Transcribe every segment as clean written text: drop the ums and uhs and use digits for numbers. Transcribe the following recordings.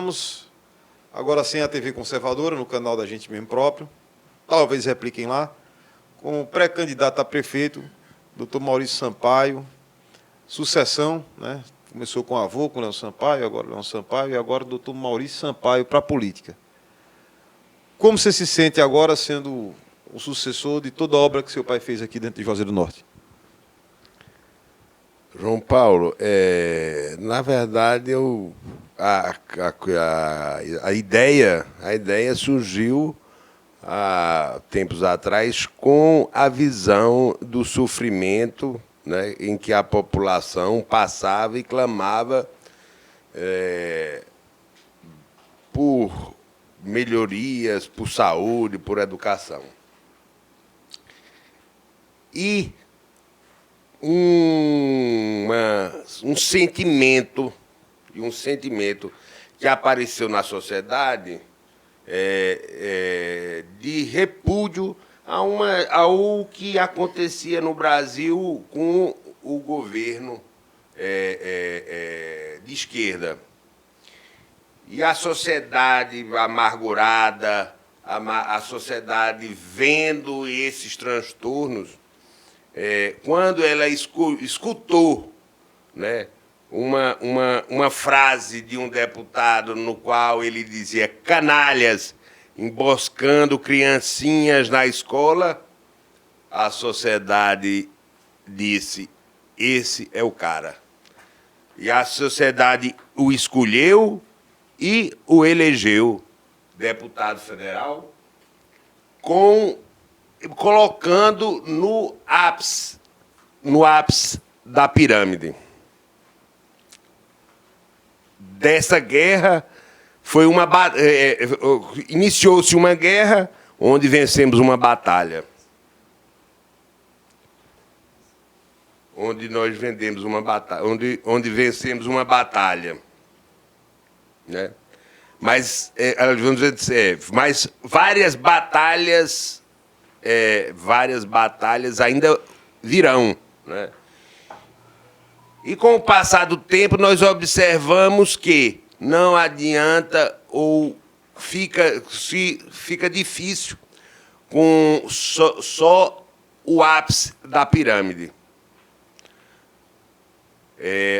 Estamos agora sem a TV Conservadora, no canal da gente mesmo próprio. Talvez repliquem lá. Com o pré-candidato a prefeito, Dr. Maurício Sampaio. Sucessão, né? Começou com o avô, com o Leão Sampaio, agora o Leão Sampaio, e agora o Dr. Maurício Sampaio para a política. Como você se sente agora sendo o sucessor de toda a obra que seu pai fez aqui dentro de Juazeiro do Norte? João Paulo, na verdade, a ideia surgiu há tempos atrás com a visão do sofrimento, né, em que a população passava e clamava por melhorias, por saúde, por educação. E um sentimento que apareceu na sociedade de repúdio ao que acontecia no Brasil com o governo de esquerda. E a sociedade amargurada, a sociedade vendo esses transtornos, quando ela escutou, né, uma frase de um deputado no qual ele dizia canalhas emboscando criancinhas na escola, a sociedade disse, esse é o cara. E a sociedade o escolheu e o elegeu deputado federal, colocando no ápice da pirâmide. Dessa guerra, iniciou-se uma guerra onde vencemos uma batalha. Onde nós vendemos uma batalha, onde vencemos uma batalha. Né? Mas, vamos dizer, mas várias batalhas ainda virão. Né? E com o passar do tempo, nós observamos que não adianta ou fica difícil com só o ápice da pirâmide.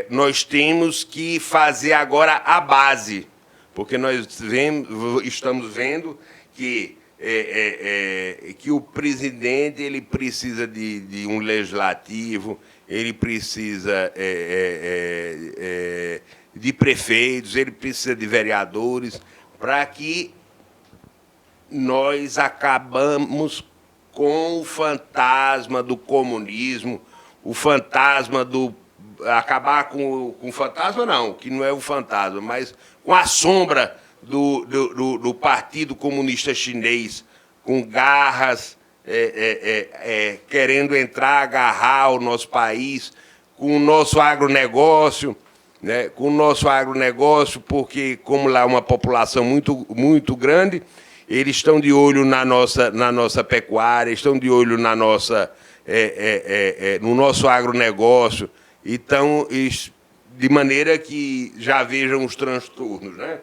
Nós temos que fazer agora a base, porque nós estamos vendo que o presidente ele precisa de um legislativo, ele precisa de prefeitos, ele precisa de vereadores, para que nós acabamos com o fantasma do comunismo, o fantasma do... Acabar com o fantasma, não, que não é o fantasma, mas com a sombra do Partido Comunista Chinês, com garras, querendo entrar, agarrar o nosso país, com o nosso agronegócio, né? Com o nosso agronegócio, porque, como lá é uma população muito, muito grande, eles estão de olho na nossa pecuária, estão de olho no nosso agronegócio, então, de maneira que já vejam os transtornos. Né?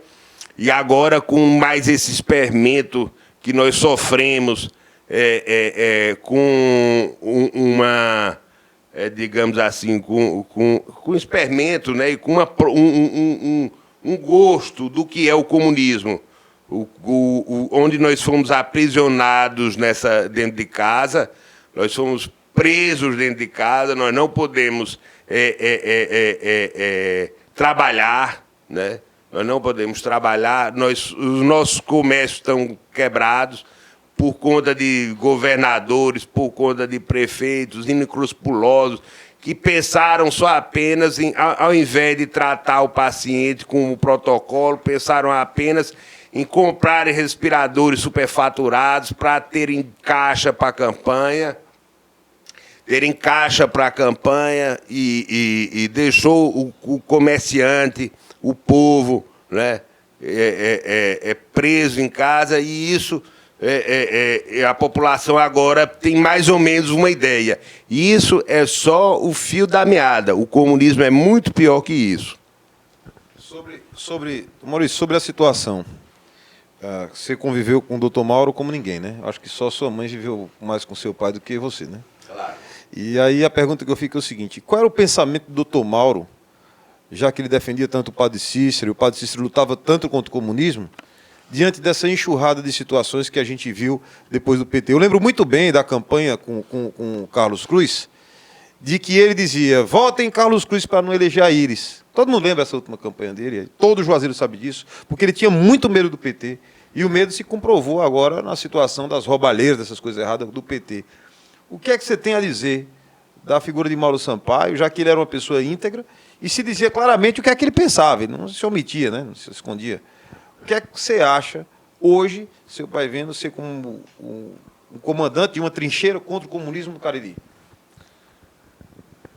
E agora, com mais esse experimento que nós sofremos, com digamos assim, com experimento, né? E com um gosto do que é o comunismo, onde nós fomos aprisionados dentro de casa, nós fomos presos dentro de casa, nós não podemos trabalhar, né? Nós não podemos trabalhar, os nossos comércios estão quebrados por conta de governadores, por conta de prefeitos inescrupulosos, que pensaram só apenas ao invés de tratar o paciente com o protocolo, pensaram apenas em comprar respiradores superfaturados para terem caixa para a campanha, e deixou o comerciante, o povo, né, preso em casa, e isso a população agora tem mais ou menos uma ideia. E isso é só o fio da meada. O comunismo é muito pior que isso. Maurício, sobre a situação. Você conviveu com o doutor Mauro como ninguém, né? Acho que só sua mãe viveu mais com seu pai do que você, né? Claro. E aí a pergunta que eu fico é o seguinte: qual era o pensamento do doutor Mauro, já que ele defendia tanto o padre Cícero, e o padre Cícero lutava tanto contra o comunismo, diante dessa enxurrada de situações que a gente viu depois do PT? Eu lembro muito bem da campanha com o Carlos Cruz, de que ele dizia: votem Carlos Cruz para não eleger a Íris. Todo mundo lembra essa última campanha dele, todo juazeiro sabe disso, porque ele tinha muito medo do PT. E o medo se comprovou agora na situação das roubalheiras, dessas coisas erradas do PT. O que é que você tem a dizer da figura de Mauro Sampaio, já que ele era uma pessoa íntegra, e se dizia claramente o que é que ele pensava, ele não se omitia, né? Não se escondia. O que é que você acha hoje, seu pai vendo você como um comandante de uma trincheira contra o comunismo no Cariri?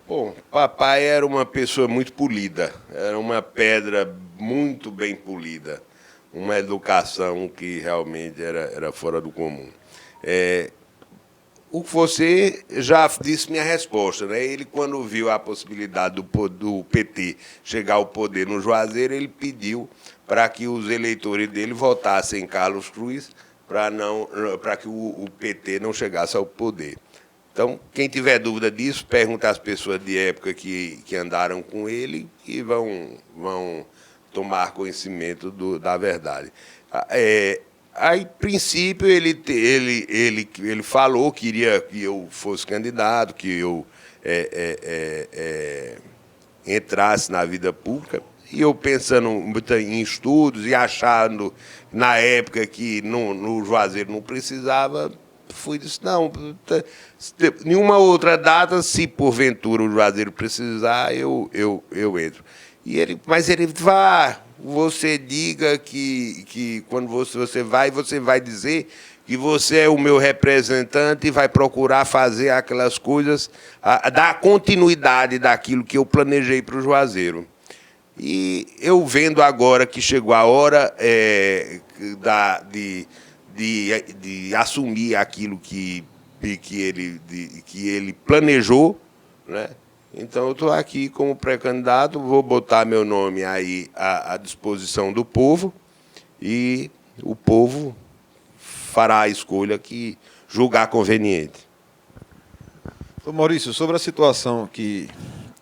Bom, papai era uma pessoa muito polida, era uma pedra muito bem polida, uma educação que realmente era fora do comum. O que você já disse minha resposta, né? Ele, quando viu a possibilidade do PT chegar ao poder no Juazeiro, ele pediu para que os eleitores dele votassem em Carlos Cruz para que o PT não chegasse ao poder. Então, quem tiver dúvida disso, pergunta às pessoas de época que andaram com ele e vão tomar conhecimento da verdade. Aí, princípio, ele falou que queria que eu fosse candidato, que eu entrasse na vida pública. E eu pensando muito em estudos e achando, na época, que no Juazeiro não precisava, disse, não, nenhuma outra data, se porventura o Juazeiro precisar, eu entro. Mas ele vá, você diga que quando você vai dizer que você é o meu representante e vai procurar fazer aquelas coisas, dar continuidade daquilo que eu planejei para o Juazeiro. E eu vendo agora que chegou a hora de assumir aquilo que ele planejou, né? Então, eu estou aqui como pré-candidato, vou botar meu nome aí à disposição do povo e o povo fará a escolha que julgar conveniente. Ô Maurício, sobre a situação que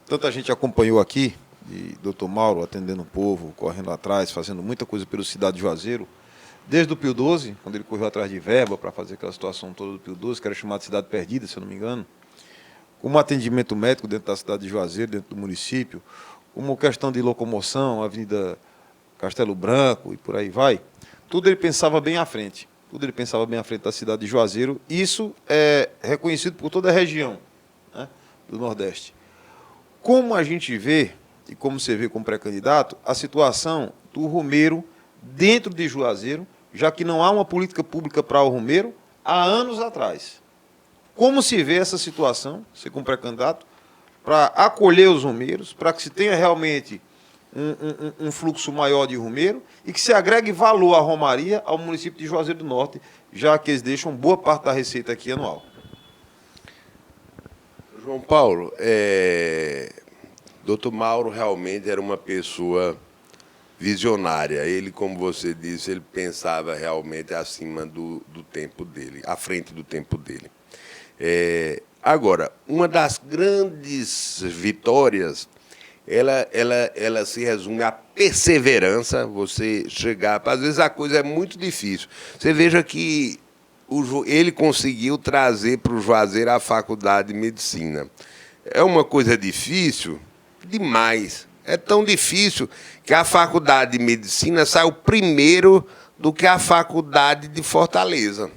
tanta gente acompanhou aqui, de doutor Mauro atendendo o povo, correndo atrás, fazendo muita coisa pela cidade de Juazeiro, desde o Pio XII, quando ele correu atrás de verba para fazer aquela situação toda do Pio XII, que era chamada de Cidade Perdida, se eu não me engano, como atendimento médico dentro da cidade de Juazeiro, dentro do município, como questão de locomoção, Avenida Castelo Branco e por aí vai, tudo ele pensava bem à frente. Tudo ele pensava bem à frente da cidade de Juazeiro. Isso é reconhecido por toda a região, né, do Nordeste. Como a gente vê, e como você vê como pré-candidato, a situação do Romeiro dentro de Juazeiro, já que não há uma política pública para o Romeiro há anos atrás. Como se vê essa situação, você como pré-candidato, para acolher os romeiros, para que se tenha realmente um fluxo maior de romeiro e que se agregue valor à romaria ao município de Juazeiro do Norte, já que eles deixam boa parte da receita aqui anual? João Paulo, doutor Mauro realmente era uma pessoa visionária. Ele, como você disse, ele pensava realmente acima do tempo dele, à frente do tempo dele. Agora, uma das grandes vitórias, ela se resume à perseverança, você chegar... Às vezes a coisa é muito difícil. Você veja que ele conseguiu trazer para o Juazeiro a faculdade de medicina. É uma coisa difícil demais. É tão difícil que a faculdade de medicina saiu primeiro do que a faculdade de Fortaleza.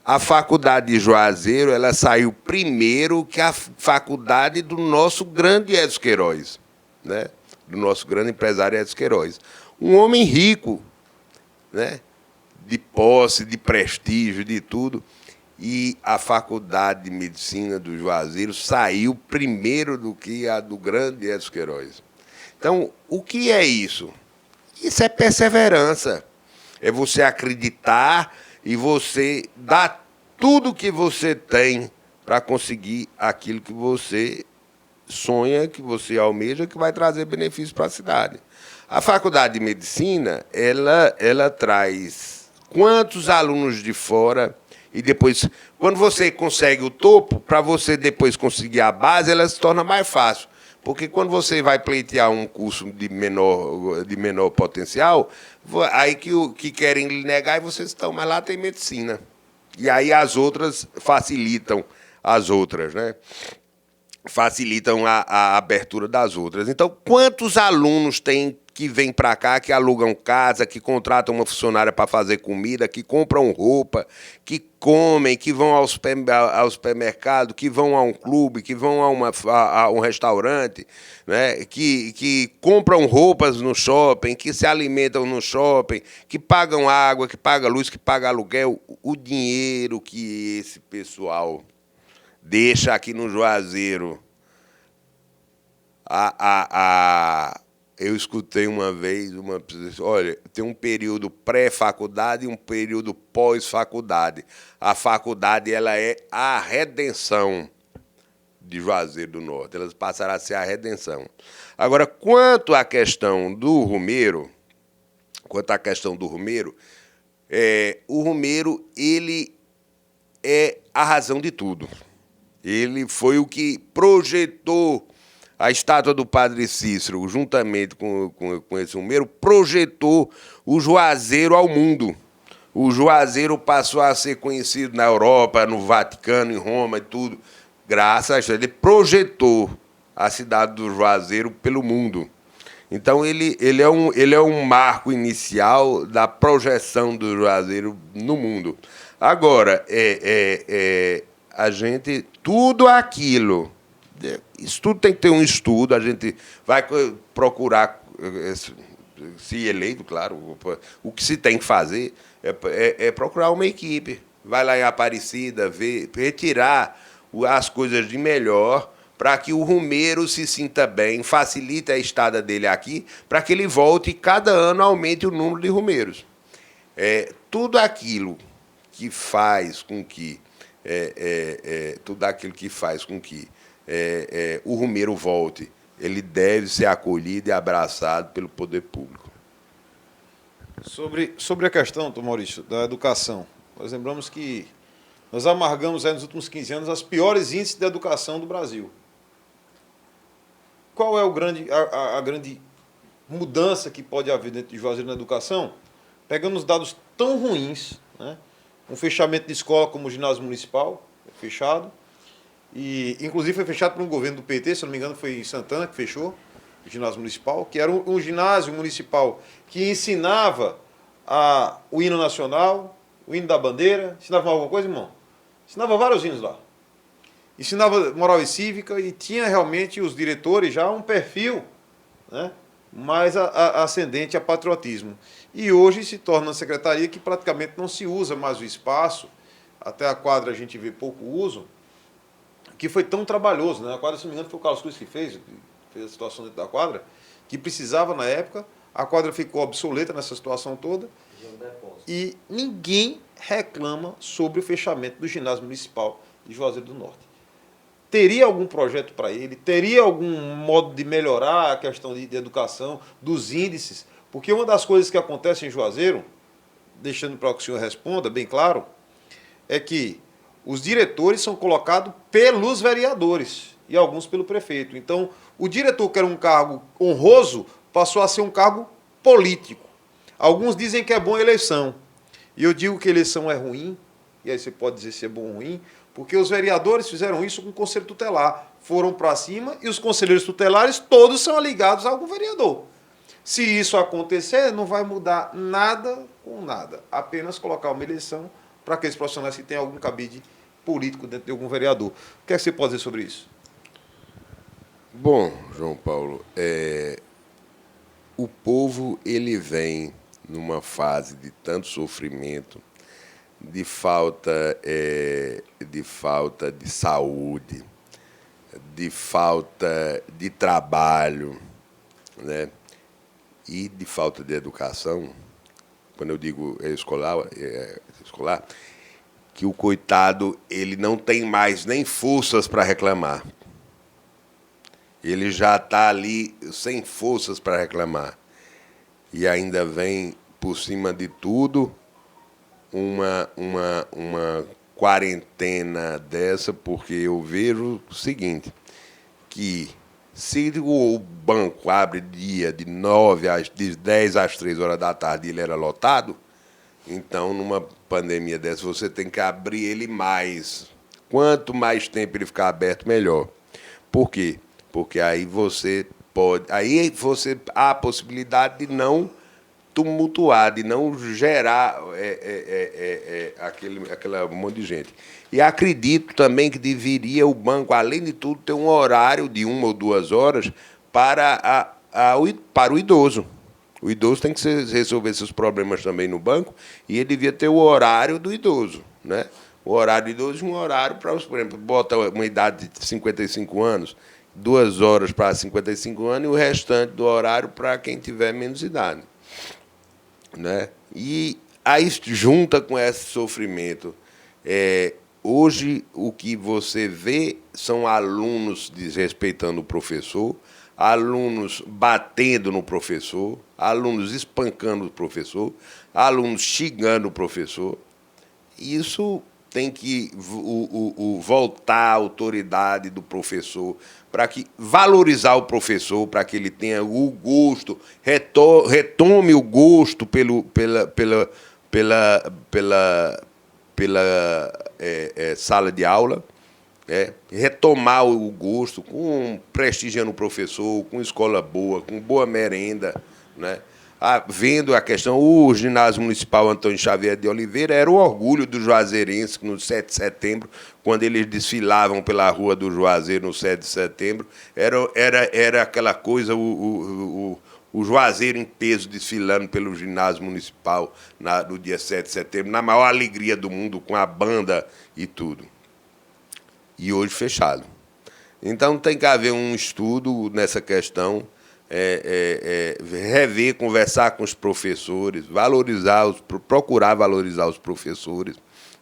A faculdade de Juazeiro, ela saiu primeiro que a faculdade do nosso grande Edson Queiroz, né? Do nosso grande empresário Edson Queiroz. Um homem rico, né? De posse, de prestígio, de tudo. E a faculdade de medicina do Juazeiro saiu primeiro do que a do grande Edson Queiroz. Então, o que é isso? Isso é perseverança. É você acreditar e você dar tudo que você tem para conseguir aquilo que você sonha, que você almeja, que vai trazer benefício para a cidade. A Faculdade de Medicina, ela traz quantos alunos de fora, e depois, quando você consegue o topo, para você depois conseguir a base, ela se torna mais fácil. Porque quando você vai pleitear um curso de menor potencial, aí que querem lhe negar, e vocês estão, mas lá tem medicina. E aí as outras facilitam as outras, né? Facilitam a abertura das outras. Então, quantos alunos tem que vêm para cá, que alugam casa, que contratam uma funcionária para fazer comida, que compram roupa, que comem, que vão ao supermercado, que vão a um clube, que vão a um restaurante, né? Que compram roupas no shopping, que se alimentam no shopping, que pagam água, que pagam luz, que pagam aluguel. O dinheiro que esse pessoal deixa aqui no Juazeiro. Eu escutei uma vez, olha, tem um período pré-faculdade e um período pós-faculdade. A faculdade, ela é a redenção de Juazeiro do Norte. Elas passarão a ser a redenção. Agora, quanto à questão do Rumeiro, o Rumeiro, ele é a razão de tudo. Ele foi o que projetou a estátua do Padre Cícero, juntamente com esse Rumeiro, projetou o Juazeiro ao mundo. O Juazeiro passou a ser conhecido na Europa, no Vaticano, em Roma e tudo. Graças a isso, ele projetou a cidade do Juazeiro pelo mundo. Então, ele é um marco inicial da projeção do Juazeiro no mundo. Agora, a gente, tudo aquilo... Isso tudo tem que ter um estudo, a gente vai procurar, se eleito, claro, o que se tem que fazer é procurar uma equipe. Vai lá em Aparecida, retirar as coisas de melhor para que o Rumeiro se sinta bem, facilite a estada dele aqui, para que ele volte e cada ano aumente o número de Rumeiros. Tudo aquilo que faz com que o Rumeiro volte, ele deve ser acolhido e abraçado pelo poder público. Sobre a questão, Dr. Maurício, da educação, nós lembramos que nós amargamos aí nos últimos 15 anos os piores índices de educação do Brasil. Qual é a grande mudança que pode haver dentro de Juazeiro na educação? Pegando os dados tão ruins, né? Um fechamento de escola como o ginásio municipal, fechado, e inclusive foi fechado por um governo do PT, se não me engano foi em Santana que fechou o ginásio municipal, que era um ginásio municipal que ensinava o hino nacional, o hino da bandeira. Ensinava alguma coisa, irmão? Ensinava vários hinos lá. Ensinava moral e cívica e tinha realmente os diretores já um perfil, né, mais ascendente a patriotismo. E hoje se torna uma secretaria que praticamente não se usa mais o espaço, até a quadra a gente vê pouco uso, que foi tão trabalhoso, né? A quadra, se não me engano, foi o Carlos Cruz que fez a situação dentro da quadra, que precisava na época, a quadra ficou obsoleta nessa situação toda, e ninguém reclama sobre o fechamento do ginásio municipal de Juazeiro do Norte. Teria algum projeto para ele? Teria algum modo de melhorar a questão de educação, dos índices? Porque uma das coisas que acontece em Juazeiro, deixando para que o senhor responda bem claro, é que os diretores são colocados pelos vereadores e alguns pelo prefeito. Então, o diretor, que era um cargo honroso, passou a ser um cargo político. Alguns dizem que é bom a eleição. E eu digo que a eleição é ruim, e aí você pode dizer se é bom ou ruim, porque os vereadores fizeram isso com o Conselho Tutelar. Foram para cima e os conselheiros tutelares todos são ligados a algum vereador. Se isso acontecer, não vai mudar nada com nada. Apenas colocar uma eleição para aqueles profissionais que têm algum cabide político dentro de algum vereador. O que é que você pode dizer sobre isso? Bom, João Paulo, o povo ele vem numa fase de tanto sofrimento, de falta de saúde, de falta de trabalho, né? E de falta de educação. Quando eu digo escolar, que o coitado ele não tem mais nem forças para reclamar. ele já está ali sem forças para reclamar. E ainda vem, por cima de tudo, uma quarentena dessa, porque eu vejo o seguinte, que se o banco abre dia de 10 às 3 horas da tarde e ele era lotado, então, numa pandemia dessa, você tem que abrir ele mais. Quanto mais tempo ele ficar aberto, melhor. Por quê? Porque aí você há a possibilidade de não tumultuar, de não gerar aquela monte de gente. E acredito também que deveria o banco, além de tudo, ter um horário de 1 ou 2 horas para o idoso. O idoso tem que resolver seus problemas também no banco e ele devia ter o horário do idoso, né? O horário do idoso, um horário para, por exemplo, bota uma idade de 55 anos, 2 horas para 55 anos e o restante do horário para quem tiver menos idade, né? E aí junta com esse sofrimento. Hoje o que você vê são alunos desrespeitando o professor, alunos batendo no professor, alunos espancando o professor, alunos xingando o professor. Isso tem que voltar à autoridade do professor, para que valorizar o professor, para que ele tenha o gosto, retome o gosto pela sala de aula, retomar o gosto, prestigiando o professor, com escola boa, com boa merenda, né? Vendo a questão, o ginásio municipal Antônio Xavier de Oliveira era o orgulho do juazeirense no 7 de setembro, quando eles desfilavam pela rua do Juazeiro no 7 de setembro, era aquela coisa, o Juazeiro em peso desfilando pelo ginásio municipal no dia 7 de setembro, na maior alegria do mundo, com a banda e tudo. E hoje fechado. Então tem que haver um estudo nessa questão, rever, conversar com os professores, procurar valorizar os professores,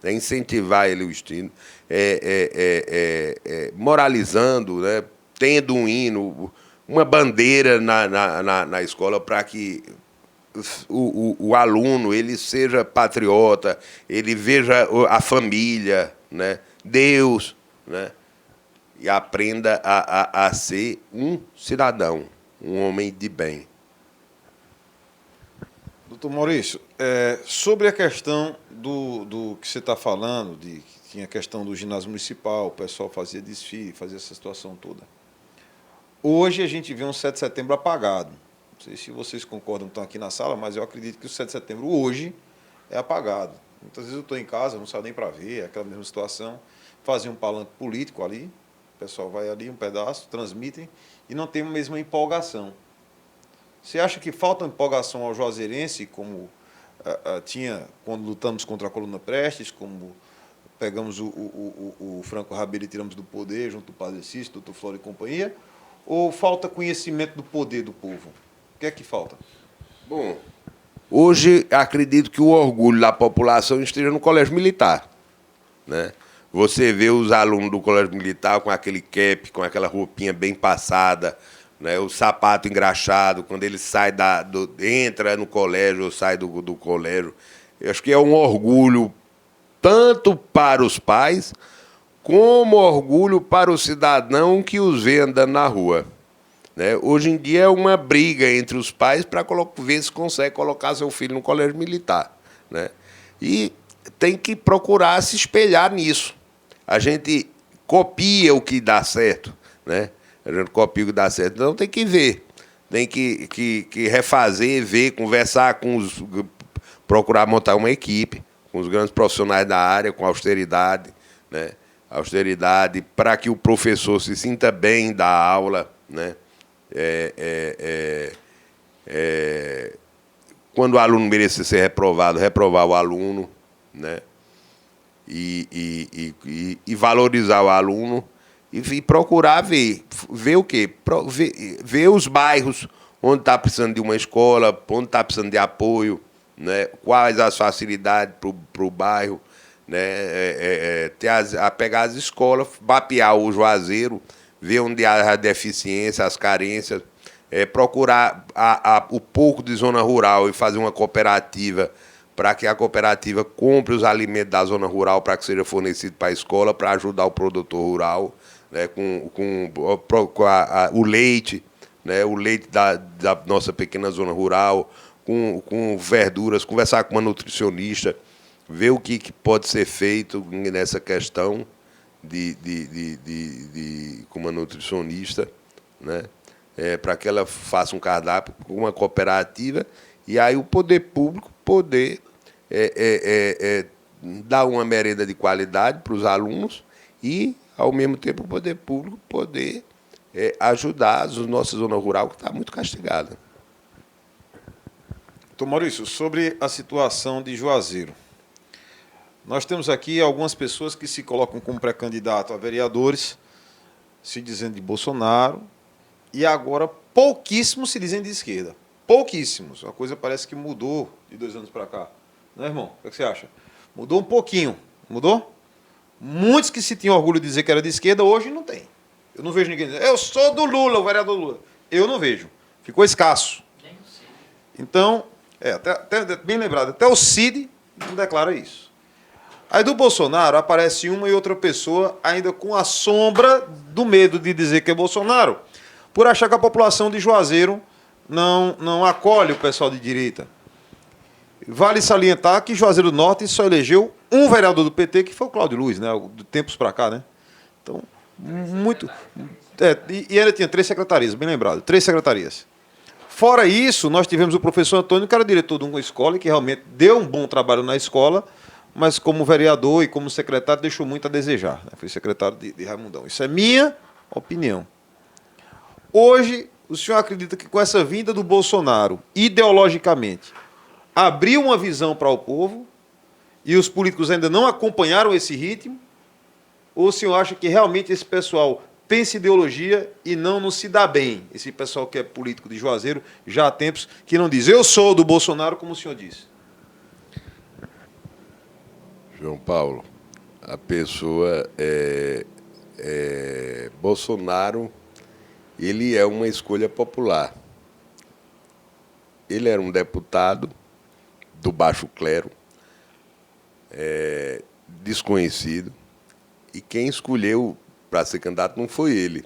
incentivar ele o ensino, moralizando, né, tendo um hino, uma bandeira na escola para que o aluno ele seja patriota, ele veja a família, né, Deus, né, e aprenda a ser um cidadão, um homem de bem. Doutor Maurício, sobre a questão do que você está falando, que tinha a questão do ginásio municipal, o pessoal fazia desfile, fazia essa situação toda. Hoje a gente vê um 7 de setembro apagado. Não sei se vocês concordam que estão aqui na sala, mas eu acredito que o 7 de setembro hoje é apagado. Muitas vezes eu estou em casa, não saio nem para ver, é aquela mesma situação. Fazem um palanque político ali, o pessoal vai ali um pedaço, transmitem, e não tem a mesma empolgação. Você acha que falta empolgação ao juazeirense, como tinha quando lutamos contra a coluna Prestes, como pegamos o Franco Rabelo e tiramos do poder, junto do Padre Cícero, doutor Flora e companhia, ou falta conhecimento do poder do povo? O que é que falta? Bom, hoje acredito que o orgulho da população esteja no colégio militar, né? Você vê os alunos do colégio militar com aquele cap, com aquela roupinha bem passada, né, o sapato engraxado, quando ele sai entra no colégio ou sai do colégio. Eu acho que é um orgulho tanto para os pais, como orgulho para o cidadão que os vê andando na rua, né? Hoje em dia é uma briga entre os pais para ver se consegue colocar seu filho no colégio militar, né? E tem que procurar se espelhar nisso. A gente copia o que dá certo, né? A gente copia o que dá certo. Então tem que ver, tem que refazer, ver, conversar procurar montar uma equipe com os grandes profissionais da área, com austeridade, né? Austeridade para que o professor se sinta bem da aula, né? Quando o aluno merecer ser reprovado, reprovar o aluno, né? E valorizar o aluno e procurar ver o quê? Ver os bairros onde está precisando de uma escola, onde está precisando de apoio, né? Quais as facilidades para o bairro, né? Pegar as escolas, mapear o Juazeiro, ver onde há a deficiência, as carências, procurar o pouco de zona rural e fazer uma cooperativa para que a cooperativa compre os alimentos da zona rural para que seja fornecido para a escola, para ajudar o produtor rural, né, com o leite, né, o leite da nossa pequena zona rural, com verduras, conversar com uma nutricionista, ver o que pode ser feito nessa questão com uma nutricionista, né, para que ela faça um cardápio com uma cooperativa e aí o poder público poder dar uma merenda de qualidade para os alunos e, ao mesmo tempo, o poder público poder ajudar a nossa zona rural, que está muito castigada. Doutor Maurício, sobre a situação de Juazeiro. Nós temos aqui algumas pessoas que se colocam como pré-candidato a vereadores, se dizendo de Bolsonaro, e agora pouquíssimos se dizem de esquerda. Pouquíssimos. A coisa parece que mudou de 2 anos para cá. Não é, irmão? O que você acha? Mudou um pouquinho. Mudou? Muitos que se tinham orgulho de dizer que era de esquerda, hoje não tem. Eu não vejo ninguém dizer, eu sou do Lula, o vereador Lula. Eu não vejo. Ficou escasso. Então, até bem lembrado, até o Cid não declara isso. Aí do Bolsonaro aparece uma e outra pessoa ainda com a sombra do medo de dizer que é Bolsonaro, por achar que a população de Juazeiro não acolhe o pessoal de direita. Vale salientar que Juazeiro do Norte só elegeu um vereador do PT, que foi o Cláudio Luiz, né? De tempos para cá, né? Então, muito... e ele tinha 3 secretarias, bem lembrado, 3 secretarias. Fora isso, nós tivemos o professor Antônio, que era diretor de uma escola e que realmente deu um bom trabalho na escola, mas como vereador e como secretário deixou muito a desejar, né? Foi secretário de Raimundão. Isso é minha opinião. Hoje, o senhor acredita que com essa vinda do Bolsonaro, ideologicamente, abriu uma visão para o povo e os políticos ainda não acompanharam esse ritmo? Ou o senhor acha que realmente esse pessoal pensa ideologia e não se dá bem? Esse pessoal que é político de Juazeiro já há tempos, que não diz, eu sou do Bolsonaro, como o senhor disse. João Paulo, a pessoa Bolsonaro, ele é uma escolha popular. Ele era um deputado do baixo clero, desconhecido, e quem escolheu para ser candidato não foi ele.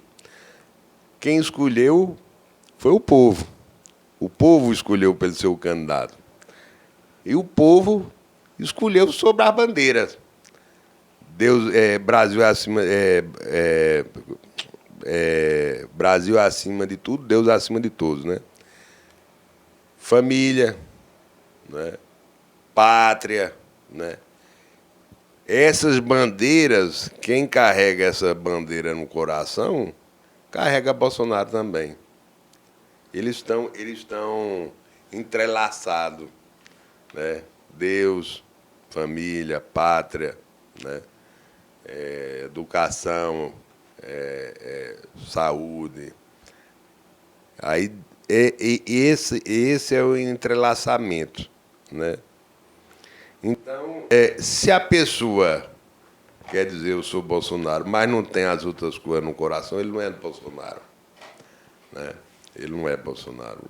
Quem escolheu foi o povo. O povo escolheu para ele ser o candidato. E o povo escolheu sobre a bandeira. Deus, Brasil é acima, Brasil é acima de tudo, Deus é acima de todos, né? Família, né? Pátria, né? Essas bandeiras, quem carrega essa bandeira no coração, carrega Bolsonaro também. Eles estão entrelaçados, né? Deus, família, pátria, né? Educação, saúde. Aí esse é o entrelaçamento, né? Então, se a pessoa quer dizer eu sou Bolsonaro, mas não tem as outras coisas no coração, ele não é Bolsonaro, né? Ele não é Bolsonaro.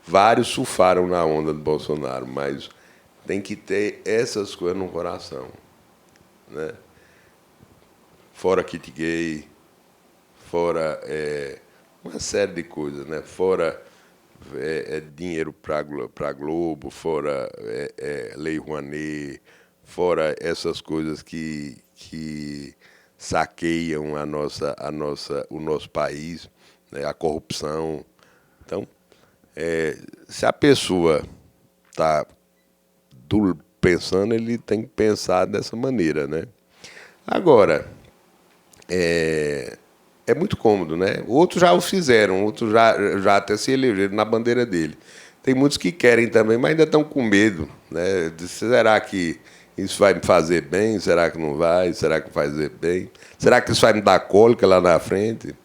Vários surfaram na onda do Bolsonaro, mas tem que ter essas coisas no coração, né? Fora kit gay, fora uma série de coisas, né? Fora dinheiro para Globo, fora Lei Rouanet, fora essas coisas que saqueiam o nosso país, né? A corrupção. Então, se a pessoa está pensando, ele tem que pensar dessa maneira, né? Agora, é muito cômodo, né? Outros já o fizeram, outros já até se elegeram na bandeira dele. Tem muitos que querem também, mas ainda estão com medo, né? Será que isso vai me fazer bem? Será que não vai? Será que vai fazer bem? Será que isso vai me dar cólica lá na frente?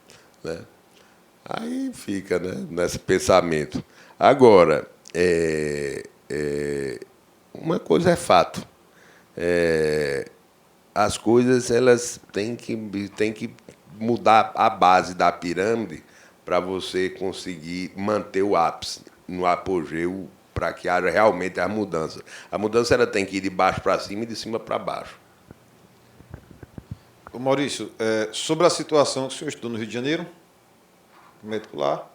Né? Aí fica, né, nesse pensamento. Agora, uma coisa é fato. As coisas elas têm que mudar a base da pirâmide para você conseguir manter o ápice no apogeu, para que haja realmente a mudança. A mudança ela tem que ir de baixo para cima e de cima para baixo. Ô Maurício, sobre a situação que o senhor estudou no Rio de Janeiro, médico lá,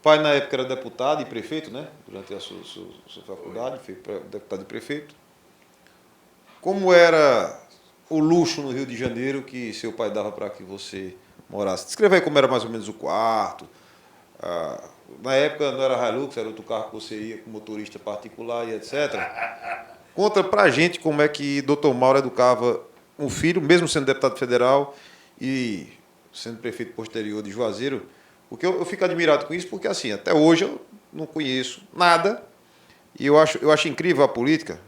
pai na época era deputado e prefeito, né? Durante a sua faculdade, foi deputado e prefeito. Como era o luxo no Rio de Janeiro que seu pai dava para que você morasse? Descreva aí como era mais ou menos o quarto. Na época não era Hilux, era outro carro que você ia com motorista particular e etc. Conta pra gente como é que Dr. Mauro educava um filho, mesmo sendo deputado federal e sendo prefeito posterior de Juazeiro, porque eu fico admirado com isso, porque assim, até hoje eu não conheço nada, e eu acho incrível a política,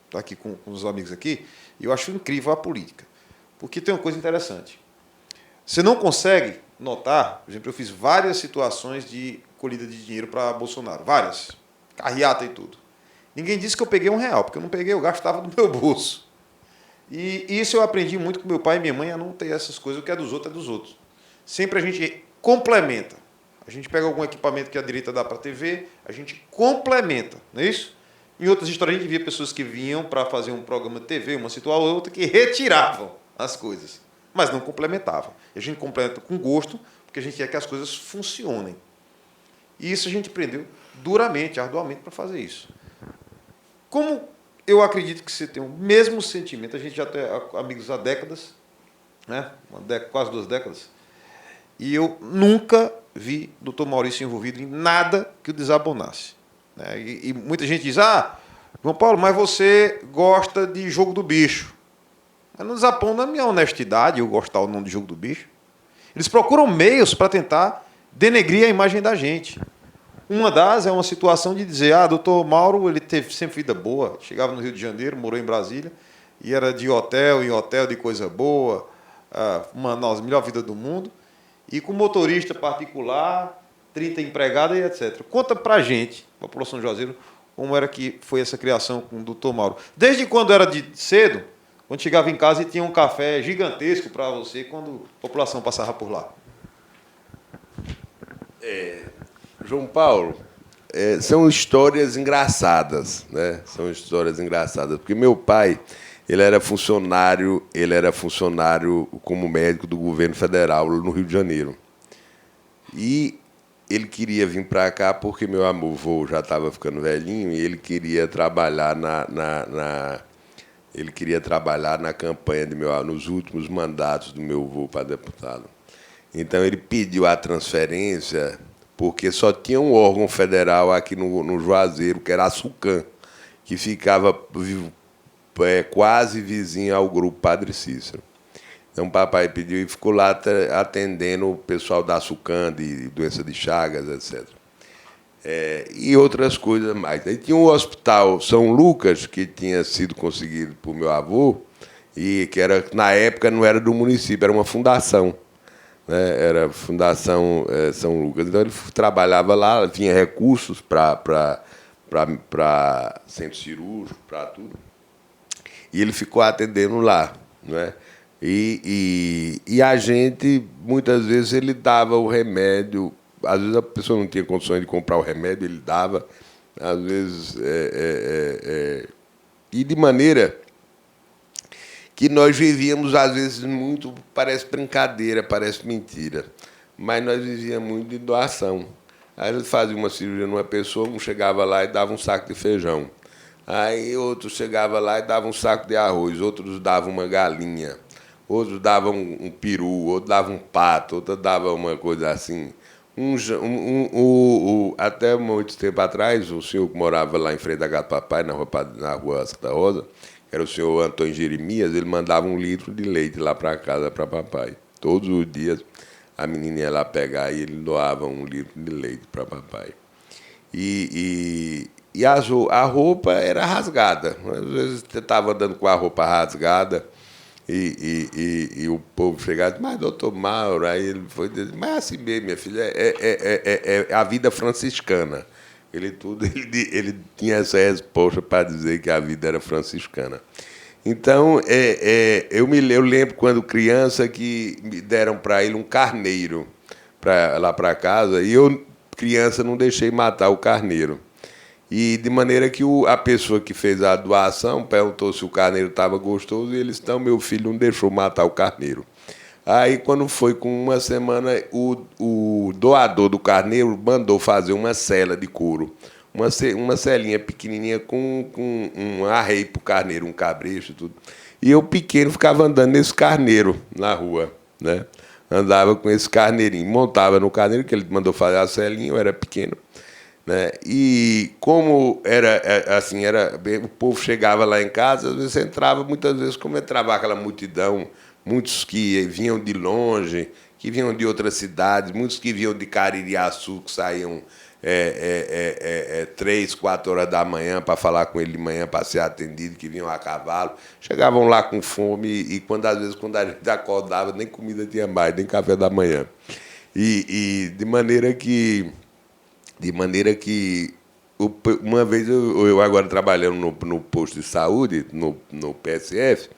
estou aqui com os amigos aqui, e eu acho incrível a política, porque tem uma coisa interessante. Você não consegue notar, por exemplo, eu fiz várias situações de colhida de dinheiro para Bolsonaro, várias, carreata e tudo. Ninguém disse que eu peguei R$1, porque eu não peguei, eu gastava do meu bolso. E isso eu aprendi muito com meu pai e minha mãe, a não ter essas coisas, o que é dos outros é dos outros. Sempre a gente complementa. A gente pega algum equipamento que a direita dá para a TV, a gente complementa, não é isso? Em outras histórias a gente via pessoas que vinham para fazer um programa de TV, uma situação ou outra, que retiravam as coisas, mas não complementavam. E a gente complementa com gosto, porque a gente quer que as coisas funcionem. E isso a gente aprendeu duramente, arduamente para fazer isso. Como eu acredito que você tem o mesmo sentimento, a gente já tem amigos há décadas, né? Quase 2 décadas, e eu nunca vi o Dr. Maurício envolvido em nada que o desabonasse. Né? E muita gente diz, João Paulo, mas você gosta de Jogo do Bicho. Mas não desabona a minha honestidade, eu gostar ou não de Jogo do Bicho. Eles procuram meios para tentar denegrir a imagem da gente. Uma das é uma situação de dizer, doutor Mauro, ele teve sempre vida boa, chegava no Rio de Janeiro, morou em Brasília, e era de hotel em hotel, de coisa boa, a melhor vida do mundo, e com motorista particular, 30 empregadas e etc. Conta pra gente, população de Juazeiro, como era que foi essa criação com o doutor Mauro. Desde quando era de cedo, quando chegava em casa e tinha um café gigantesco para você, quando a população passava por lá. João Paulo, são histórias engraçadas, né? São histórias engraçadas, porque meu pai, ele era funcionário como médico do governo federal no Rio de Janeiro. E ele queria vir para cá porque meu avô já estava ficando velhinho e ele queria trabalhar na campanha de nos últimos mandatos do meu avô para deputado. Então ele pediu a transferência porque só tinha um órgão federal aqui no Juazeiro, que era a SUCAM, que ficava quase vizinho ao grupo Padre Cícero. Então o papai pediu e ficou lá atendendo o pessoal da SUCAM, de doença de Chagas, etc. E outras coisas mais. Aí tinha um hospital São Lucas, que tinha sido conseguido por meu avô, e que na época não era do município, era uma fundação. Né? Era a Fundação São Lucas. Então ele trabalhava lá, tinha recursos para centro cirúrgico, para tudo. E ele ficou atendendo lá. Né? E a gente, muitas vezes, ele dava o remédio. Às vezes a pessoa não tinha condições de comprar o remédio, ele dava. Às vezes... E de maneira que nós vivíamos, às vezes, muito... Parece brincadeira, parece mentira. Mas nós vivíamos muito de doação. Aí ele fazia uma cirurgia numa pessoa, um chegava lá e dava um saco de feijão. Aí outro chegava lá e dava um saco de arroz, outros davam uma galinha, outros davam um peru, outro dava um pato, outro dava uma coisa assim. Até muito tempo atrás, o senhor que morava lá em frente da Gato Papai, na rua Santa Rosa, que era o senhor Antônio Jeremias, ele mandava 1 litro de leite lá para casa para papai. Todos os dias a menina ia lá pegar e ele doava 1 litro de leite para papai. E a roupa era rasgada. Às vezes você estava andando com a roupa rasgada e o povo chegava e disse, mas doutor Mauro, aí ele foi dizer, mas assim mesmo, minha filha, é a vida franciscana. Ele tinha essa resposta para dizer que a vida era franciscana. Então, eu lembro quando criança que me deram para ele um carneiro lá para casa, e eu, criança, não deixei matar o carneiro. E de maneira que a pessoa que fez a doação perguntou se o carneiro estava gostoso, e eles estão, meu filho não deixou matar o carneiro. Aí, quando foi com uma semana, o doador do carneiro mandou fazer uma sela de couro. Uma selinha pequenininha com um arreio para o carneiro, um cabresto e tudo. E eu, pequeno, ficava andando nesse carneiro na rua, né? Andava com esse carneirinho, montava no carneiro, que ele mandou fazer a selinha, eu era pequeno, né? E como o povo chegava lá em casa, às vezes entrava, muitas vezes, como entrava aquela multidão, muitos que vinham de longe, que vinham de outras cidades, muitos que vinham de Caririaçu, que saíam 3, 4 horas da manhã para falar com ele de manhã, para ser atendido, que vinham a cavalo, chegavam lá com fome e às vezes, quando a gente acordava, nem comida tinha mais, nem café da manhã. E de maneira que uma vez eu agora trabalhando no posto de saúde, no PSF,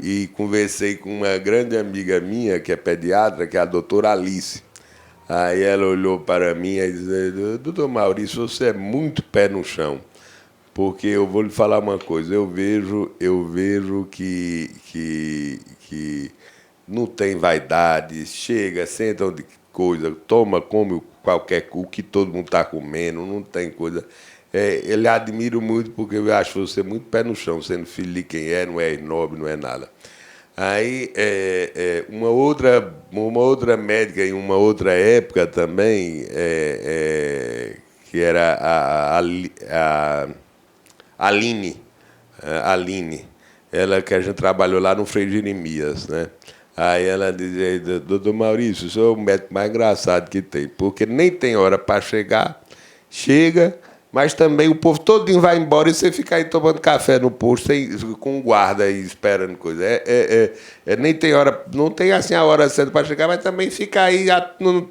e conversei com uma grande amiga minha, que é pediatra, que é a doutora Alice. Aí ela olhou para mim e disse: doutor Maurício, você é muito pé no chão, porque eu vou lhe falar uma coisa, eu vejo que não tem vaidade, chega, senta onde coisa, come o que todo mundo está comendo, não tem coisa. Ele admiro muito, porque eu acho você muito pé no chão, sendo filho de quem não é nobre, não é nada. Aí, uma outra médica, em uma outra época também, que era a Aline, ela que a gente trabalhou lá no Frei Jeremias, né? Aí ela dizia: doutor Maurício, o senhor é o médico mais engraçado que tem, porque nem tem hora para chegar, chega, mas também o povo todinho vai embora e você fica aí tomando café no posto com guarda aí esperando coisa. Nem tem hora, não tem assim a hora certa para chegar, mas também fica aí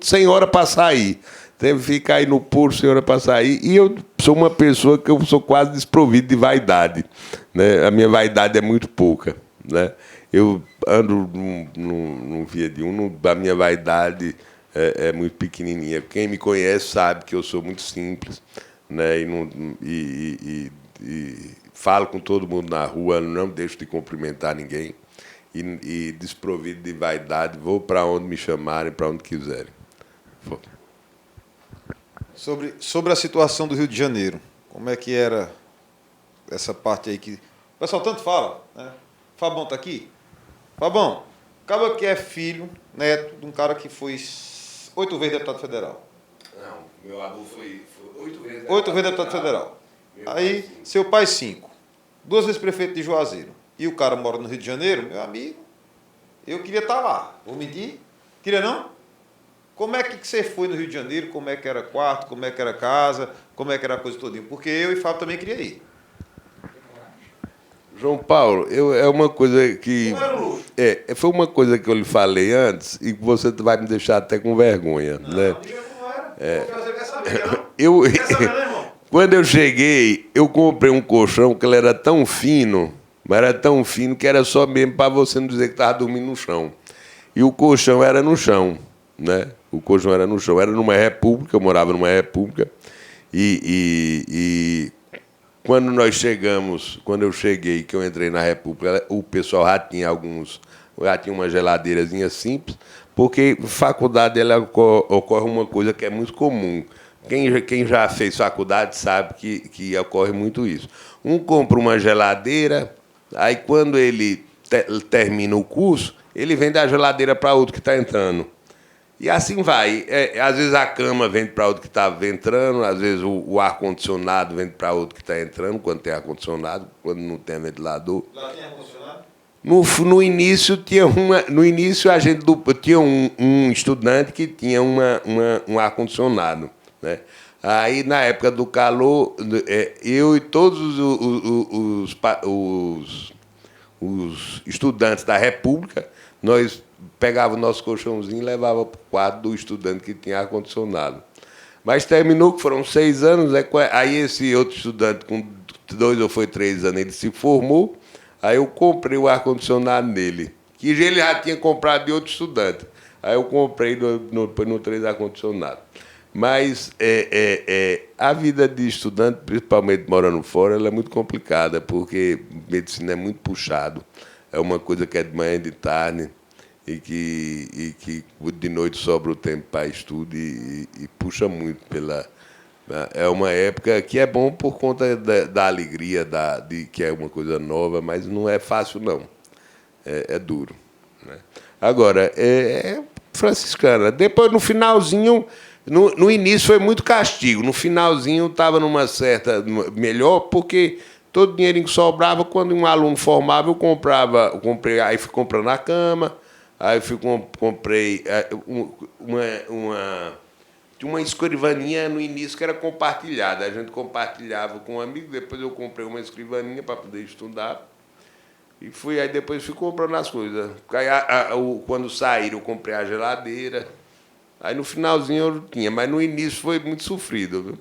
sem hora para sair. Tem que ficar aí no posto sem hora para sair. E eu sou uma pessoa que eu sou quase desprovido de vaidade, né? A minha vaidade é muito pouca, né? Eu ando num via de a minha vaidade é muito pequenininha. Quem me conhece sabe que eu sou muito simples, né? E falo com todo mundo na rua, não deixo de cumprimentar ninguém, e desprovido de vaidade, vou para onde me chamarem, para onde quiserem. Sobre a situação do Rio de Janeiro, como é que era essa parte aí que o pessoal tanto fala, né? Fabão está aqui? Fabão, acaba que é filho, neto de um cara que foi 8 vezes deputado federal. Não, meu avô foi 8 vezes. 8 vezes deputado federal. Aí, seu pai 5. 2 vezes prefeito de Juazeiro. E o cara mora no Rio de Janeiro, meu amigo, eu queria estar lá. Vou mentir? Queria não? Como é que você foi no Rio de Janeiro? Como é que era quarto? Como é que era casa? Como é que era a coisa todinha? Porque eu e Fábio também queria ir. João Paulo, é uma coisa que... Não era luxo. Foi uma coisa que eu lhe falei antes e que você vai me deixar até com vergonha. Não, né? diga como era. Você quer saber, não? Quer saber, né, irmão? Quando eu cheguei, eu comprei um colchão que ele era tão fino, mas era tão fino que era só mesmo para você não dizer que estava dormindo no chão. E o colchão era no chão, né? O colchão era no chão. Era numa república, eu morava numa república. E quando nós chegamos, quando eu cheguei, que eu entrei na república, o pessoal já tinha uma geladeirazinha simples, porque faculdade ela ocorre uma coisa que é muito comum. Quem já fez faculdade sabe que ocorre muito isso. Um compra uma geladeira, aí quando ele termina o curso, ele vende a geladeira para outro que está entrando. E assim vai. Às vezes a cama vende para outro que está entrando, às vezes o ar-condicionado vende para outro que está entrando, quando tem ar-condicionado, quando não tem ventilador. Lá tem ar-condicionado? No início tinha a gente tinha um estudante que tinha um ar-condicionado, né? Aí, na época do calor, eu e todos os estudantes da República, nós pegava o nosso colchãozinho e levava para o quarto do estudante que tinha ar-condicionado. Mas terminou, que foram 6 anos, aí esse outro estudante, com 2 ou 3 anos, ele se formou, Aí eu comprei o ar-condicionado nele, que ele já tinha comprado de outro estudante. Aí eu comprei no 3 ar-condicionado. Mas a vida de estudante, principalmente morando fora, ela é muito complicada, porque medicina é muito puxado. É uma coisa que é de manhã e de tarde, e que de noite sobra o tempo para estudo e puxa muito pela... É uma época que é bom por conta da alegria, de que é uma coisa nova, mas não é fácil, não. É duro. Né? Agora, franciscana. Depois, no finalzinho, no início foi muito castigo. No finalzinho estava numa certa melhor, porque todo o dinheirinho que sobrava, quando um aluno formava, eu comprei, aí fui comprando a cama, aí comprei uma escrivaninha no início que era compartilhada. A gente compartilhava com um amigo, depois eu comprei uma escrivaninha para poder estudar. Aí depois fui comprando as coisas. Aí, quando saíram, eu comprei a geladeira. Aí no finalzinho eu tinha, mas no início foi muito sofrido. Viu?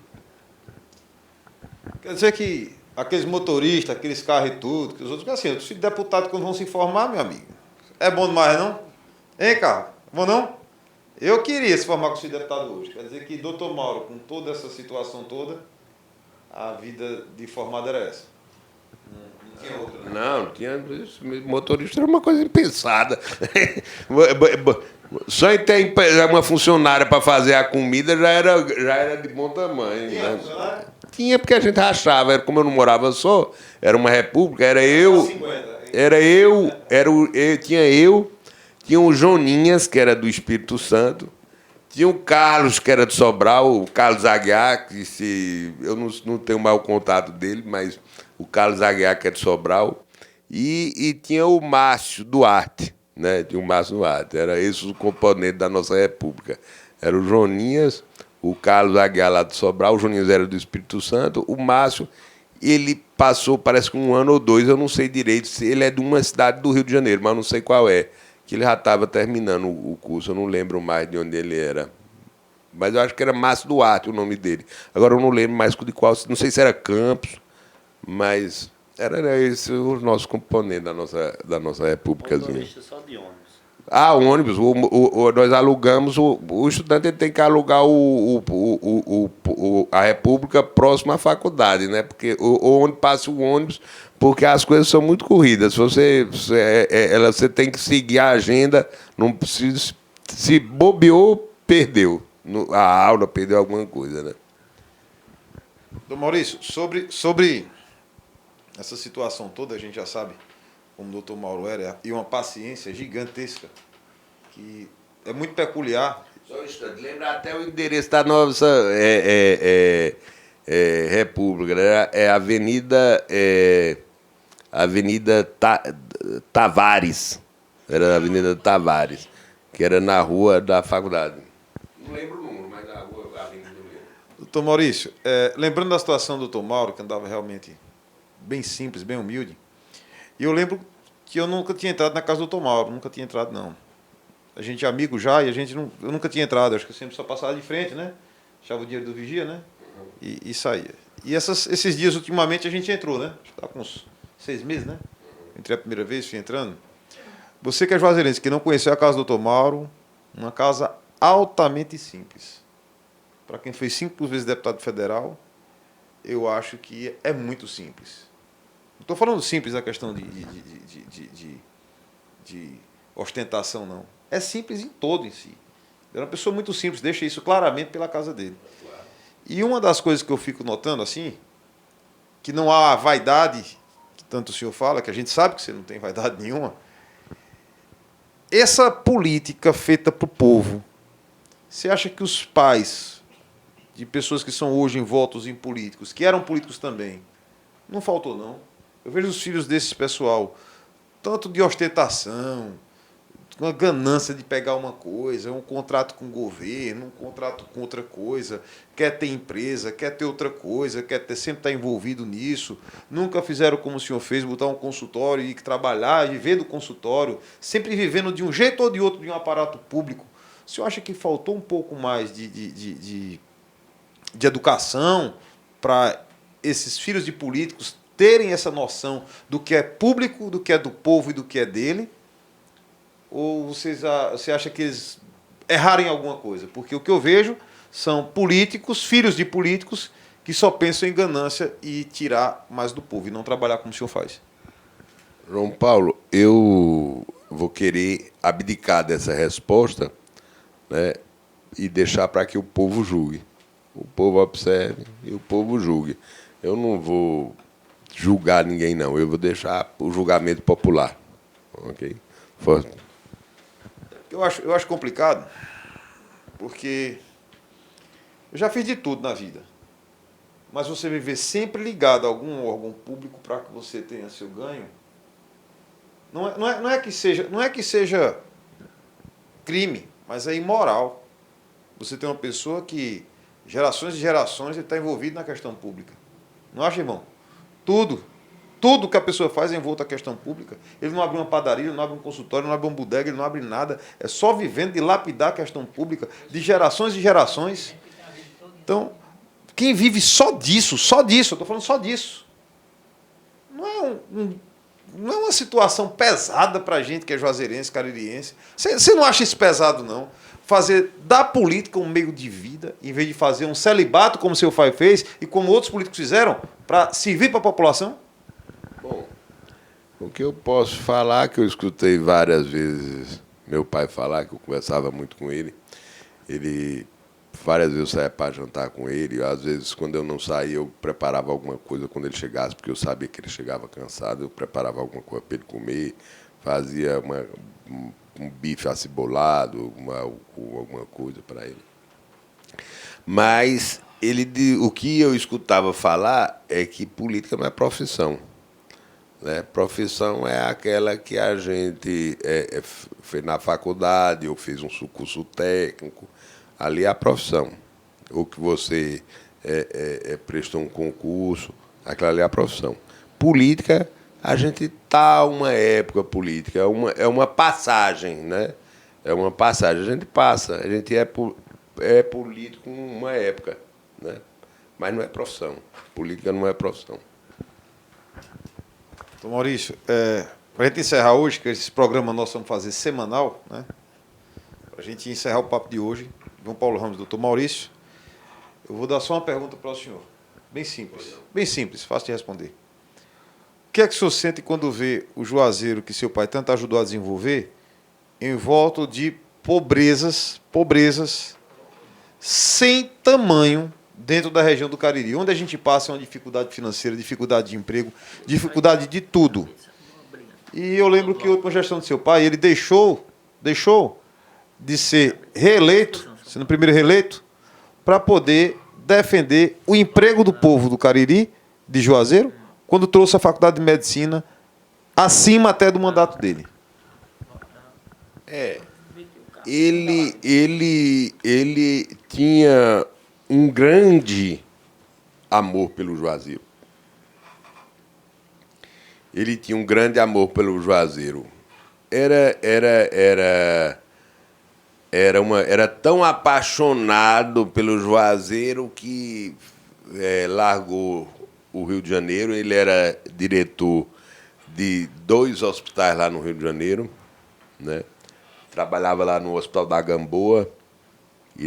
Quer dizer que aqueles motoristas, aqueles carros e tudo, que os outros, assim, os deputados quando vão se informar, meu amigo, é bom demais, não? Hein, Carlos? Bom não? Eu queria se formar com esse deputado hoje. Quer dizer que doutor Mauro, com toda essa situação toda, a vida de formado era essa. Não tinha outra, né? Não tinha. Motorista era uma coisa impensada. Só em ter uma funcionária para fazer a comida já era de bom tamanho. Tinha Né? funcionário? Tinha, porque a gente rachava. Como eu não morava só, era uma república, tinha o Joninhas, que era do Espírito Santo, tinha o Carlos, que era de Sobral, o Carlos Aguiar, que eu não tenho mais o contato dele, mas o Carlos Aguiar, que é de Sobral, e tinha o Márcio Duarte, né? Tinha o Márcio Duarte, era esse o componente da nossa república. Era o Joninhas, o Carlos Aguiar lá de Sobral, o Joninhas era do Espírito Santo, o Márcio, ele passou, parece que 1 ano ou 2, eu não sei direito, se ele é de uma cidade do Rio de Janeiro, mas eu não sei qual é, que ele já estava terminando o curso, eu não lembro mais de onde ele era. Mas eu acho que era Márcio Duarte o nome dele. Agora eu não lembro mais de qual, não sei se era Campos, mas era esse o nosso componente da nossa repúblicazinha. Motorista só de ônibus. Ah, o ônibus, nós alugamos, o estudante ele tem que alugar a república próximo à faculdade, né? Porque onde passa o ônibus, porque as coisas são muito corridas. Você tem que seguir a agenda, não precisa, se bobeou, perdeu. A aula perdeu alguma coisa, né? Dom Maurício, sobre essa situação toda, a gente já sabe como o doutor Mauro era, e uma paciência gigantesca, que é muito peculiar. Só um instante, lembra até o endereço da nossa república, né? É Avenida Tavares, era a Avenida Tavares, que era na rua da faculdade. Não lembro o número, mas na rua, Avenida mesmo. Doutor Maurício, lembrando da situação do doutor Mauro, que andava realmente bem simples, bem humilde, e eu lembro que eu nunca tinha entrado na casa do doutor Mauro, nunca tinha entrado, não. A gente é amigo já, e eu nunca tinha entrado, acho que eu sempre só passava de frente, né? Achava o dinheiro do vigia, né? E saía. E esses dias, ultimamente, a gente entrou, né? Está com uns 6 meses, né? Entrei a primeira vez, fui entrando. Você que é juazeirense, que não conheceu a casa do doutor Mauro, uma casa altamente simples. Para quem foi 5 vezes deputado federal, eu acho que é muito simples. Não estou falando simples na questão de ostentação, não. É simples em todo em si. É uma pessoa muito simples, deixa isso claramente pela casa dele. E uma das coisas que eu fico notando, assim, que não há vaidade, que tanto o senhor fala, que a gente sabe que você não tem vaidade nenhuma, essa política feita para o povo, você acha que os pais de pessoas que são hoje envoltos em políticos, que eram políticos também, não faltou, não? Eu vejo os filhos desses pessoal, tanto de ostentação, com a ganância de pegar uma coisa, um contrato com o governo, um contrato com outra coisa, quer ter empresa, quer ter outra coisa, sempre estar envolvido nisso. Nunca fizeram como o senhor fez, botar um consultório e trabalhar, viver do consultório, sempre vivendo de um jeito ou de outro de um aparato público. O senhor acha que faltou um pouco mais de educação para esses filhos de políticos terem essa noção do que é público, do que é do povo e do que é dele? Ou você acha que eles erraram em alguma coisa? Porque o que eu vejo são políticos, filhos de políticos, que só pensam em ganância e tirar mais do povo e não trabalhar como o senhor faz. João Paulo, eu vou querer abdicar dessa resposta, né, e deixar para que o povo julgue. O povo observe e o povo julgue. Eu não vou julgar ninguém, não. Eu vou deixar o julgamento popular. Ok? Forte. Eu acho complicado, porque eu já fiz de tudo na vida. Mas você viver sempre ligado a algum órgão público para que você tenha seu ganho, não é que seja crime, mas é imoral. Você tem uma pessoa que, gerações e gerações, está envolvido na questão pública. Não acha, irmão? Tudo que a pessoa faz é envolto à questão pública. Ele não abre uma padaria, ele não abre um consultório, ele não abre uma bodega, ele não abre nada. É só vivendo de lapidar a questão pública de gerações e gerações. Então, quem vive só disso, eu estou falando só disso, não é uma situação pesada para a gente que é juazeirense, caririense. Você não acha isso pesado, não? Fazer da política um meio de vida, em vez de fazer um celibato, como seu pai fez, e como outros políticos fizeram, para servir para a população? Bom, o que eu posso falar, que eu escutei várias vezes meu pai falar, que eu conversava muito com ele, várias vezes eu saía para jantar com ele, às vezes, quando eu não saía, eu preparava alguma coisa quando ele chegasse, porque eu sabia que ele chegava cansado, eu preparava alguma coisa para ele comer, fazia um bife acebolado, alguma coisa para ele. Mas o que eu escutava falar é que política não é profissão. Né? Profissão é aquela que a gente fez na faculdade ou fez um curso técnico. Ali é a profissão. Ou que você prestou um concurso, aquela ali é a profissão. Política, a gente está uma época política, é uma passagem, né? É uma passagem. A gente passa, a gente é político uma época, né? Mas não é profissão. Política não é profissão. Então, Maurício, para a gente encerrar hoje, que esse programa nós vamos fazer semanal, né? Para a gente encerrar o papo de hoje, João Paulo Ramos, doutor Maurício, eu vou dar só uma pergunta para o senhor. Bem simples, fácil de responder. O que é que o senhor sente quando vê o Juazeiro que seu pai tanto ajudou a desenvolver em volta de pobrezas sem tamanho dentro da região do Cariri? Onde a gente passa é uma dificuldade financeira, dificuldade de emprego, dificuldade de tudo. E eu lembro que a última gestão do seu pai, ele deixou de ser reeleito, sendo o primeiro reeleito, para poder defender o emprego do povo do Cariri, de Juazeiro, quando trouxe a Faculdade de Medicina acima até do mandato dele. Ele tinha um grande amor pelo Juazeiro. Ele tinha um grande amor pelo Juazeiro. Era tão apaixonado pelo Juazeiro que largou o Rio de Janeiro. Ele era diretor de 2 hospitais lá no Rio de Janeiro, né? Trabalhava lá no Hospital da Gamboa e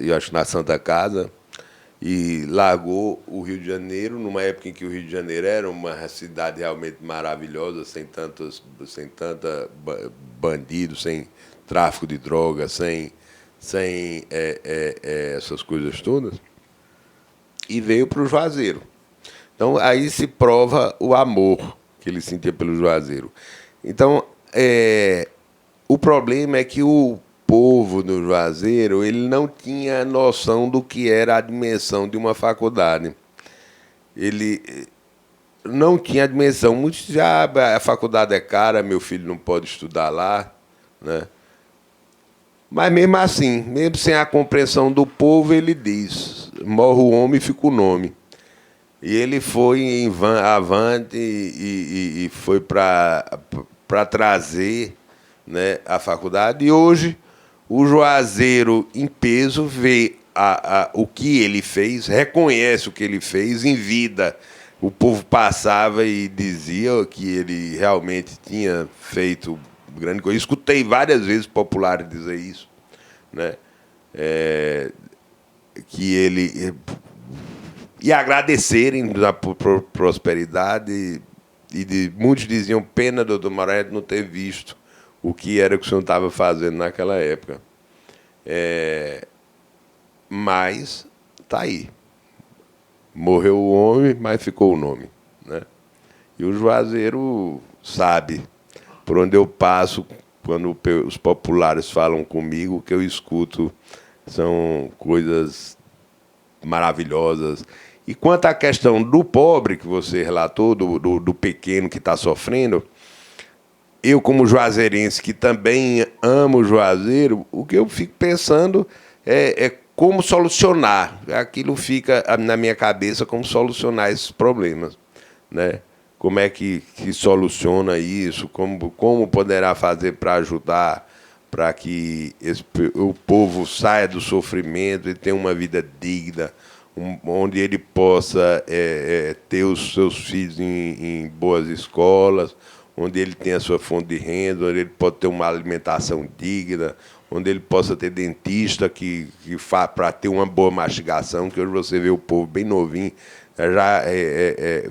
eu acho na Santa Casa, e largou o Rio de Janeiro numa época em que o Rio de Janeiro era uma cidade realmente maravilhosa, sem tanta bandido, sem tráfico de drogas, sem essas coisas todas, e veio para o Juazeiro. Então, aí se prova o amor que ele sentia pelo Juazeiro. Então, o problema é que o povo do Juazeiro ele não tinha noção do que era a dimensão de uma faculdade. Ele não tinha a dimensão. Muitos diziam, a faculdade é cara, meu filho não pode estudar lá, né? Mas, mesmo assim, mesmo sem a compreensão do povo, ele diz, morre o homem e fica o nome. E ele foi avante e foi para trazer, né, a faculdade. E hoje o Juazeiro, em peso, vê o que ele fez, reconhece o que ele fez em vida, o povo passava e dizia que ele realmente tinha feito grande coisa. Escutei várias vezes populares dizer isso, né? Que ele e agradecerem da prosperidade e muitos diziam pena, doutor Moraes, não ter visto o que era que o senhor estava fazendo naquela época. Mas está aí. Morreu o homem, mas ficou o nome, né? E o Juazeiro sabe, por onde eu passo, quando os populares falam comigo, o que eu escuto são coisas maravilhosas. E quanto à questão do pobre, que você relatou, do pequeno que está sofrendo, eu, como juazeirense, que também amo o Juazeiro, o que eu fico pensando é como solucionar. Aquilo fica na minha cabeça, como solucionar esses problemas, né? Como é que soluciona isso? Como poderá fazer para ajudar, para que o povo saia do sofrimento e tenha uma vida digna, onde ele possa ter os seus filhos em boas escolas, onde ele tenha a sua fonte de renda, onde ele pode ter uma alimentação digna, onde ele possa ter dentista para ter uma boa mastigação, que hoje você vê o povo bem novinho, já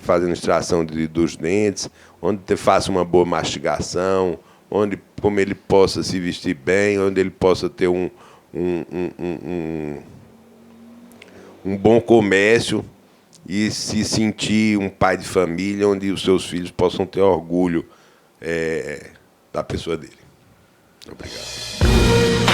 fazendo extração dos dentes, onde faça uma boa mastigação, como ele possa se vestir bem, onde ele possa ter um bom comércio e se sentir um pai de família, onde os seus filhos possam ter orgulho da pessoa dele. Obrigado.